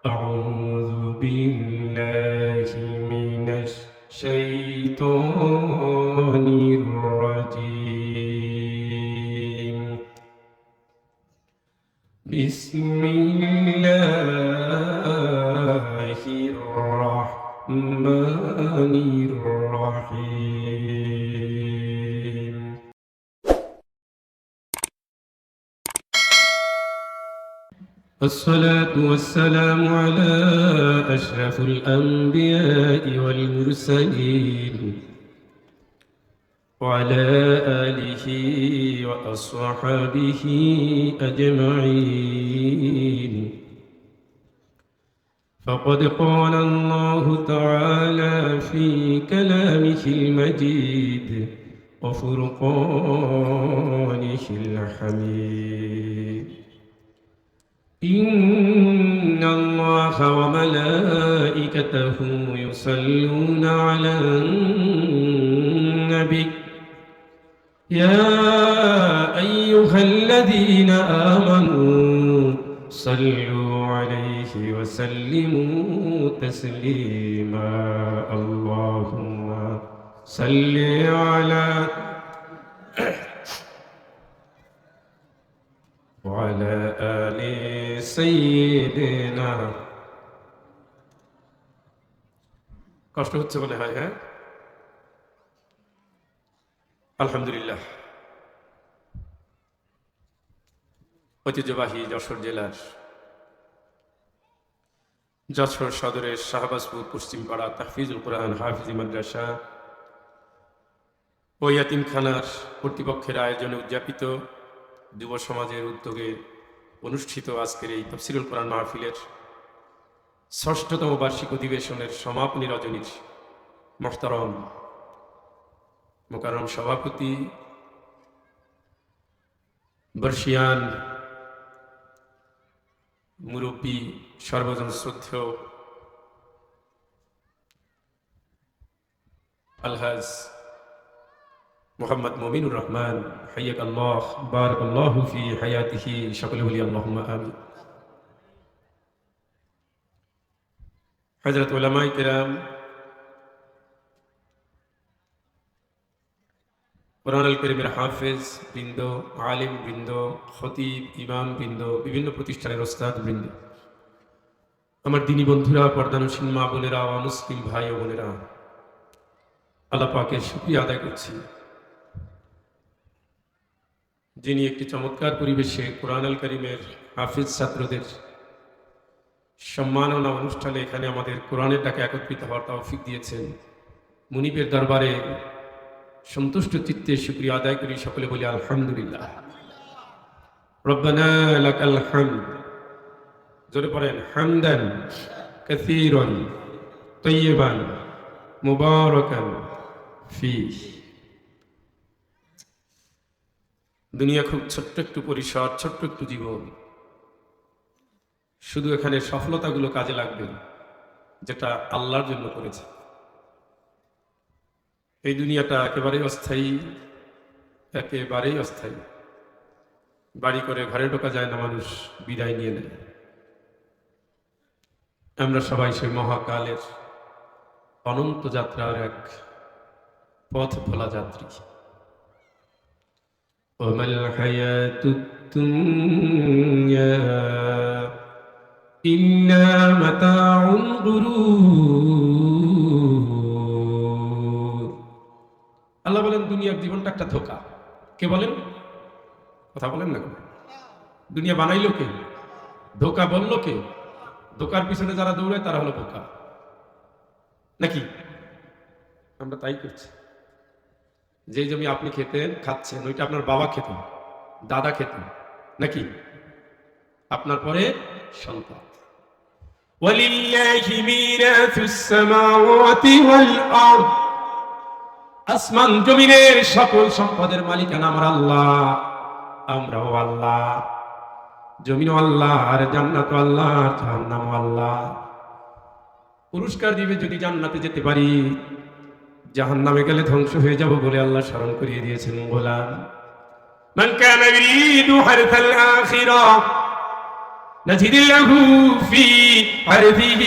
أعوذ بالله من الشيطان الرجيم. بسم الله الرحمن الرحيم. الصلاة والسلام على أشرف الأنبياء والمرسلين وعلى آله وأصحابه أجمعين. فقد قال الله تعالى في كلامه المجيد وفرقانه الحميد: إن الله وملائكته يصلون على النبي يا أيها الذين آمنوا صلوا عليه وسلموا تسليما. اللهم صل على وعلى آل سيدنا. কষ্ট হচ্ছে মনে হয়, হ্যাঁ? আলহামদুলিল্লাহ। ঐতিহ্যবাহী যশোর জেলার যশোর সদরের শাহবাজপুর পশ্চিমপাড়া তাহফিজুল কোরআন হাফিজি মাদ্রাসা ও ইয়াতিমখানার কর্তৃপক্ষের আয়োজনে উদযাপিত যুব সমাজের উদ্যোগে অনুষ্ঠিত আজকের এই তাফসীরুল কোরআন মাহফিলের ৬ষ্ঠতম বার্ষিক অধিবেশনের সমাপনী রজনীর মোহতারম মোকাররম সভাপতি বর্ষিয়ান মুরব্বী সর্বজন শ্রদ্ধেয় আলহাজ মোহাম্মদ মমিনুর রহমান হাইয়াকাল্লাহ বারাকাল্লাহু ফি হায়াতিহি, সকলে বলি আল্লাহুম্মা আমিন। হযরত উলামায়ে কেরাম, কোরআনুল কারীমের হাফেজ বৃন্দ, আলিম বৃন্দ, খতিব, ইমাম বৃন্দ, বিভিন্ন প্রতিষ্ঠানের ওস্তাদ বৃন্দ, আমার দিনী বন্ধুরা, পর্দানসীন মা বোনেরা, মুসলিম ভাই ও বোনেরা, আল্লাহ পাকের শুকরিয়া আদায় করছি যিনি একটি চমৎকার পরিবেশে কোরআনুল কারীমের হাফেজ ছাত্রদের সম্মাননা অনুষ্ঠানে এখানে আমাদের কোরআনের ডাকে একত্রিত হওয়ার তৌফিক দিয়েছেন। মুনিবের দরবারে সন্তুষ্ট চিত্তে শুকরিয়া আদায় করি, সকলে বলি আলহামদুলিল্লাহ। রব্বানা লাকাল হামদ, জোরে পড়েন, হামদান কাসীরান তাইয়িবান মুবারাকান ফীহ। দুনিয়া খুব ছোট্ট একটু পরিসর, ছোট্ট একটু জীবন। শুধু এখানে সফলতাগুলো কাজে লাগবে যেটা আল্লাহর জন্য করেছে। এই দুনিয়াটা একেবারেই অস্থায়ী, একেবারেই অস্থায়ী। বাড়ি করে ঘরে ঢোকা যায় না, মানুষ বিদায় নিয়ে নেয়। আমরা সবাই সেই মহাকালের অনন্ত যাত্রার এক পথ ভোলা যাত্রী। ওমাল হায়াতুদ দুনিয়া ইল্লা মাতাউল গুরুর। আল্লাহ বলেন দুনিয়ার জীবনটা একটা ধোঁকা। কে বলেন? কথা বলেন না। দুনিয়া বানাইলো কে? ধোঁকা বললো কে? ধোঁকার পিছনে যারা দৌড়ায় তারা হলো বোকা, নাকি? আমরা তাই করছি। যে জমি আপনি খেতেন, খাচ্ছেন, ওইটা আপনার বাবা খেতেন, দাদা খেতেন, নাকি? আপনার পরে সন্তান। ওয়ালিল্লাহি মিরাসুস সামাওয়াতি ওয়াল আরদ, আসমান জমিনের সকল সম্পদের মালিকানা আমার আল্লাহ, আমরাও আল্লাহ। জমিনও আল্লাহ, আর জান্নাতও আল্লাহ, জাহান্নামও আল্লাহ। পুরস্কার দিবে যদি জান্নাতে যেতে পারি, জাহান্নামে গেলে ধ্বংস হয়ে যাব বলে আল্লাহ স্মরণ করিয়ে দিয়েছেন। গোলাম মান কানা ইউরিদু হারসাল আখিরাহ নাজিদ লাহু ফি حرثه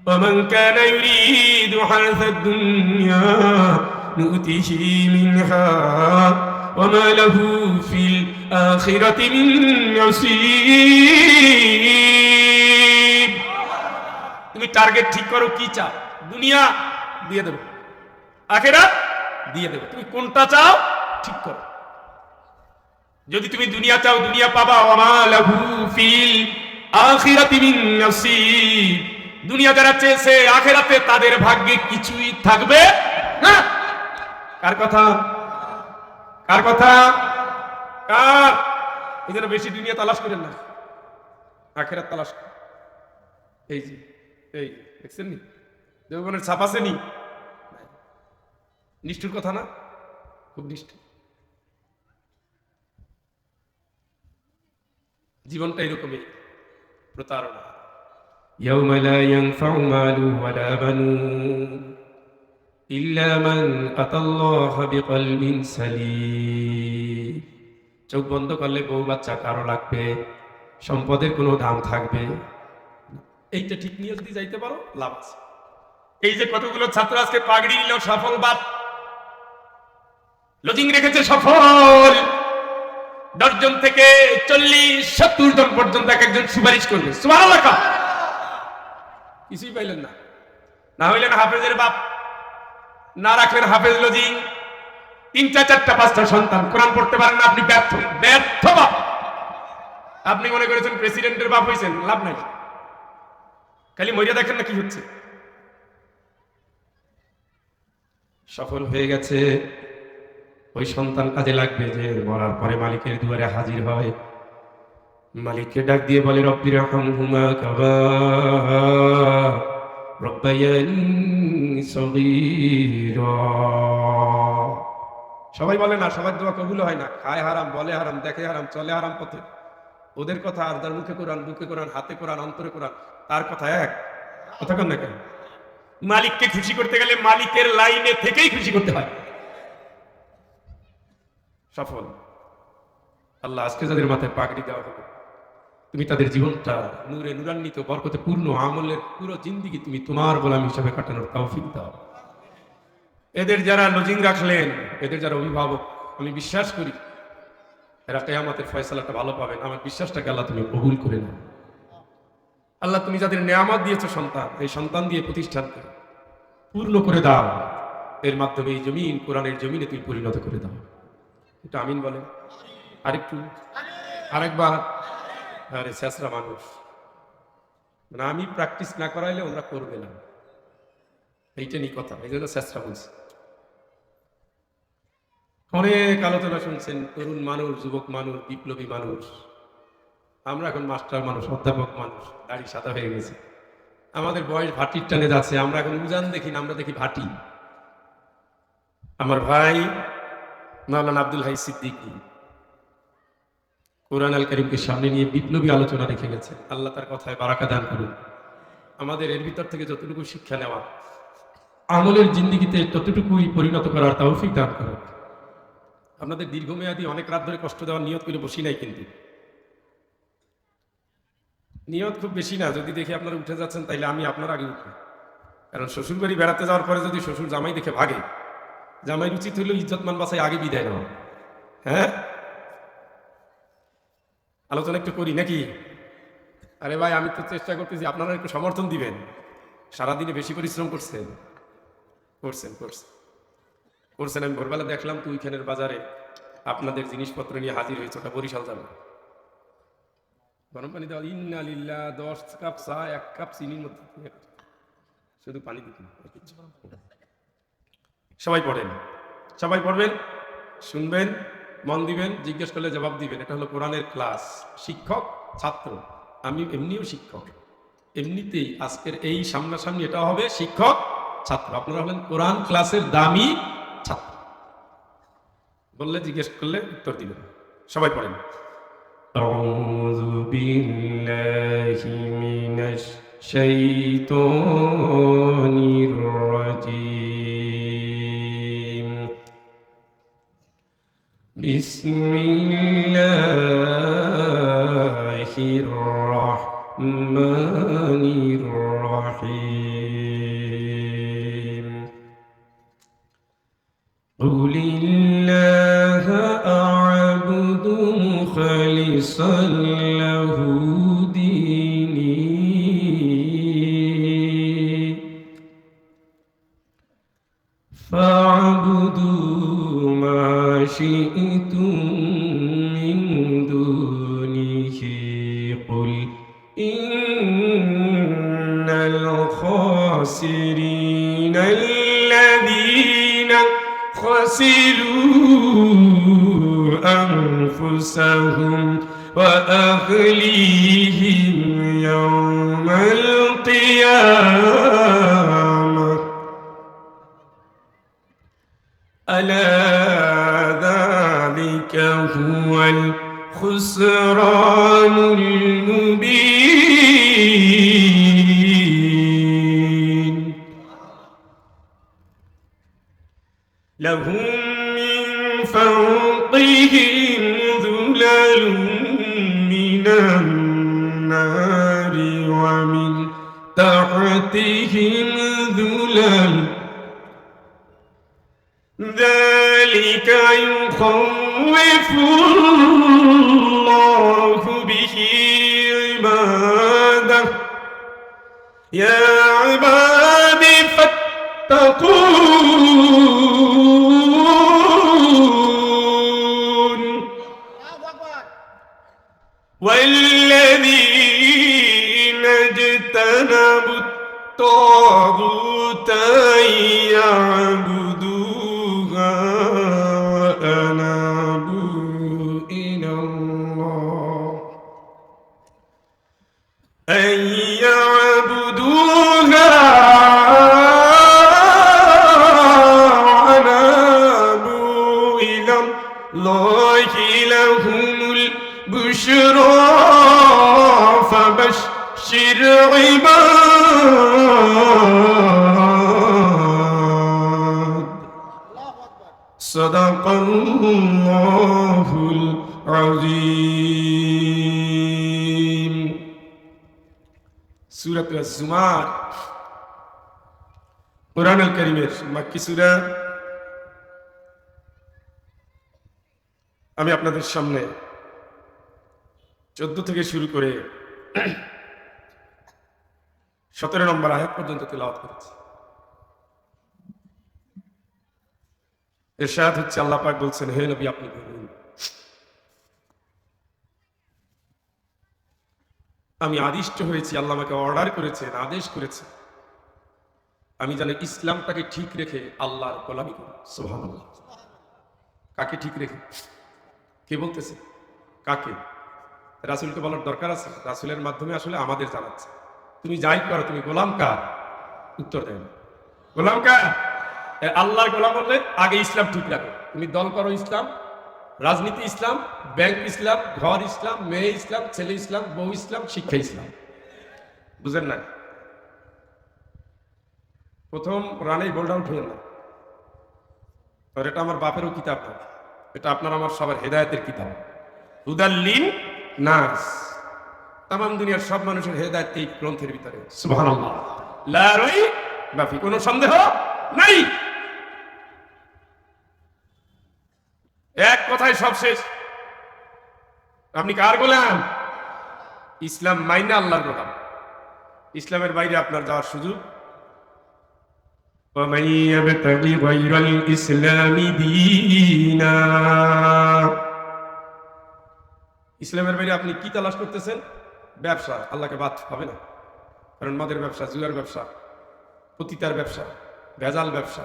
ومن كان يريد حرث الدنيا نؤته منها وما له في الآخرة من نصيب তুমি টার্গেট ঠিক করো কি চাও দুনিয়া দিয়ে দেব আখিরাত দিয়ে দেব তুমি কোনটা চাও ঠিক করো যদি তুমি দুনিয়া চাও দুনিয়া পাবা ওয়া লাহু ফিল আখিরাতি মিন নসিব দুনিয়া যারা চেয়েছে আখিরাতে তাদের ভাগ্যে কিছুই থাকবে না কার কথা কার কথা কার এজন্য বেশি দুনিয়া তালাশ করেন না আখিরাত তালাশ করেন এই যে এই দেখছেন নি দেবগণের ছাপ আছে নি নিষ্ঠুর কথা না খুব নিষ্ঠুর জীবনটা এরকমই প্রতারণা يوم لا ينفع مال ولا بنون إلا من أتى الله بقلب سليم চোখ বন্ধ করলে বউ বাচ্চা কারো লাগবে সম্পদের কোনো দাম থাকবে এইটা ঠিক নিয়ে যদি যাইতে পারো লাভ আছে এই যে কতগুলো ছাত্র আজকে পাগড়ি নিল সফল বাপ লজিং রেখেছে সফল 10 জন থেকে 40-70 জন পর্যন্ত এক একজন সুপারিশ করবে সুবহানাল্লাহ কিছুই পাইলেন না না হইলেন হাফেজের বাপ না রাখলেন হাফেজ লজিং 3টা 4টা 5টা সন্তান কোরআন পড়তে পারেন না আপনি ব্যর্থ ব্যর্থ বাপ আপনি মনে করেছেন প্রেসিডেন্টের বাপ হইছেন লাভ নাই খালি মরিয়া দেখেন না কি হচ্ছে সফল হয়ে গেছে ওই সন্তান কাজে লাগবে যে মরার পরে মালিকের দুয়ারে হাজির হয় মালিককে ডাক দিয়ে বলে রব্বির রহমহুমা কামা রব্বায়ানি সগীরা সবাই বলে না সবার দোয়া কবুল হয় না খায় হারাম বলে হারাম দেখে হারাম চলে হারাম পথে ওদের কথা আর তার মুখে কোরআন বুকে কোরআন হাতে কোরআন অন্তরে কোরআন তার কথা এক কথা কেন না কেন মালিককে খুশি করতে গেলে মালিকের লাইনে থেকেই খুশি করতে হয় সফল আল্লাহ আজকে যাদের মাথায় পাগড়ি দেওয়া হবে তুমি তাদের জীবনটা নূরে নূরান্বিত বরকতে পূর্ণ আমলের পুরো জিন্দেগি তুমি তোমার গোলাম হিসাবে কাটানোর তৌফিক দাও এদের যারা লজিং রাখলেন এদের যারা অভিভাবক আমি বিশ্বাস করি এরা কিয়ামতের ফয়সালাটা ভালো পাবেন আমার বিশ্বাসটাকে আল্লাহ তুমি কবুল করে নাও আল্লাহ তুমি যাদের নেয়ামত দিয়েছো সন্তান এই সন্তান দিয়ে প্রতিষ্ঠানকে পূর্ণ করে দাও এর মাধ্যমে এই জমিন কোরআনের জমিনে তুমি পরিণত করে দাও এটা আমিন বলেন আরেকটু আরেকবার আরে শেষরা মানুষ মানে আমি প্র্যাকটিস না করাইলে ওরা করবে না এইটা নিয়ে কথা এই জন্য শেষরা বলছে অনেক আলোচনা শুনছেন তরুণ মানুষ যুবক মানুষ বিপ্লবী মানুষ আমরা এখন মাস্টার মানুষ অধ্যাপক মানুষ দাড়ি সাদা হয়ে গেছে আমাদের বয়স ভাটির টানে যাচ্ছে আমরা এখন উজান দেখি না আমরা দেখি ভাটি আমার ভাই মাওলানা আব্দুল হাই সিদ্দিকী কোরআন আল কারীমকে সামনে নিয়ে বিপ্লবী আলোচনা রেখে গেছে আল্লাহ তার কথায় বারাকা দান করুন আমাদের এর ভিতর থেকে যতটুকু শিক্ষা নেওয়া আমলের জিন্দেগিতে ততটুকুই পরিণত করার তৌফিক দান করুন আপনাদের দীর্ঘমেয়াদী অনেক রাত ধরে কষ্ট দেওয়ার নিয়ত করে বসি নাই কিন্তু নিয়ত খুব বেশি না যদি দেখি আপনারা উঠে যাচ্ছেন তাইলে আমি আপনার আগে উঠবো কারণ শ্বশুর বাড়ি বেড়াতে যাওয়ার পরে যদি শ্বশুর জামাই দেখে ভাগে জামাই উচিত হইলেও ইজ্জতমান বাসায় আগে বিদায় নেওয়া হ্যাঁ আলোচনা একটু করি নাকি আরে ভাই আমি তো চেষ্টা করতেছি আপনারা একটু সমর্থন দিবেন সারাদিনে বেশি পরিশ্রম করছেন করছেন করছেন করছেন আমি ভোরবেলা দেখলাম তো ওইখানের বাজারে আপনাদের জিনিসপত্র নিয়ে হাজির হয়েছে ওটা বরিশাল যাবে গরম পানি দেওয়া ইন্না লিল্লাহ 10 কাপ চা 1 কাপ চিনির মধ্যে শুধু পানি দিতে সবাই পড়েন সবাই পড়বেন শুনবেন মন দিবেন জিজ্ঞেস করলে জবাব দিবেন এটা হলো কোরআনের ক্লাস শিক্ষক ছাত্র আমি এমনিও শিক্ষক এমনিতেই আজকের এই সামনাসামনি এটা হবে শিক্ষক ছাত্র আপনারা হলেন কোরআন ক্লাসের দামি ছাত্র বললে জিজ্ঞেস করলে উত্তর দিবেন সবাই পড়েন আউযু বিল্লাহি মিনাশ শাইতানির রাজীম বিসমিল্লাহ الرحمن الرحيم قل الله أعبد مخلصا له ديني فاعبدوا ما شئتم من دونه قل إن الخاسرين الذين خسروا أنفسهم وأهليهم يوم القيامة ألا ذلك هو الخسران المبين لهم من فوقهم ظلل من النار ومن تحتهم ظلل ذلك يخوف الله به عباده يا عباد فاتقون والذين اجتنبوا الطاغوت أن يعبدوها وأنابوا إلى الله أن يعبدوها وأنابوا إلى الله لهم البشرى فبشر عباد صدق الله العظيم সূরা আজ-জুমার কোরআনুল কারীমের মাক্কি সূরা। আমি আপনাদের সামনে 14 থেকে শুরু করে 17 নম্বর আয়াত পর্যন্ত তেলাওয়াত করেছি। ইরশাদ হচ্ছে, আল্লাহ পাক বলছেন, হে নবী আপনি বলুন, আমি আদিষ্ট হয়েছি, আল্লাহ আমাকে অর্ডার করেছেন, আদেশ করেছেন, আমি যেন ইসলামটাকে ঠিক রেখে আল্লাহর গোলামি করি। সুবহানাল্লাহ। কাকে ঠিক রেখে? কে বলতেছে? কাকে? রাসূলকে বলার দরকার আছে? রাসূলের মাধ্যমে আসলে আমাদের জানাচ্ছে, তুমি যাই করো, তুমি গোলাম কার? উত্তর দেন, গোলাম কার? আল্লাহর গোলাম বললে আগে ইসলাম ঠিক রাখো। তুমি দল করো ইসলাম, রাজনীতি ইসলাম, ব্যাংক ইসলাম, ঘর ইসলাম, মেয়ে ইসলাম, ছেলে ইসলাম, বউ ইসলাম, শিক্ষা ইসলাম। বুঝেন না? প্রথম রানেই বোল্ড আউট হয়ে না। আর এটা আমার বাপেরও কিতাব না, এটা আপনার আমার সবার হেদায়েতের কিতাব। হুদাল্লিন নাস, তামাম দুনিয়ার সব মানুষের হেদায়েত এই গ্রন্থের ভিতরে। সুবহানাল্লাহ, লা রাইবা ফি, কোনো সন্দেহ নাই। এক কথায় সব শেষ। আপনি কার গোলাম? ইসলাম মাইনা আল্লাহর গোলাম। ইসলামের বাইরে আপনার যাওয়ার সুযোগ। ومن يبتغي غير الإسلام دينا, ইসলামের বাইরে আপনি কি তালাশ করতেছেন? ব্যবসা। আল্লাহকে বাদ হবে না, কারণ মদের ব্যবসা, জুয়ার ব্যবসা, পতিতার ব্যবসা, ভেজাল ব্যবসা,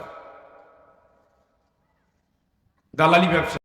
দালালি ব্যবসা।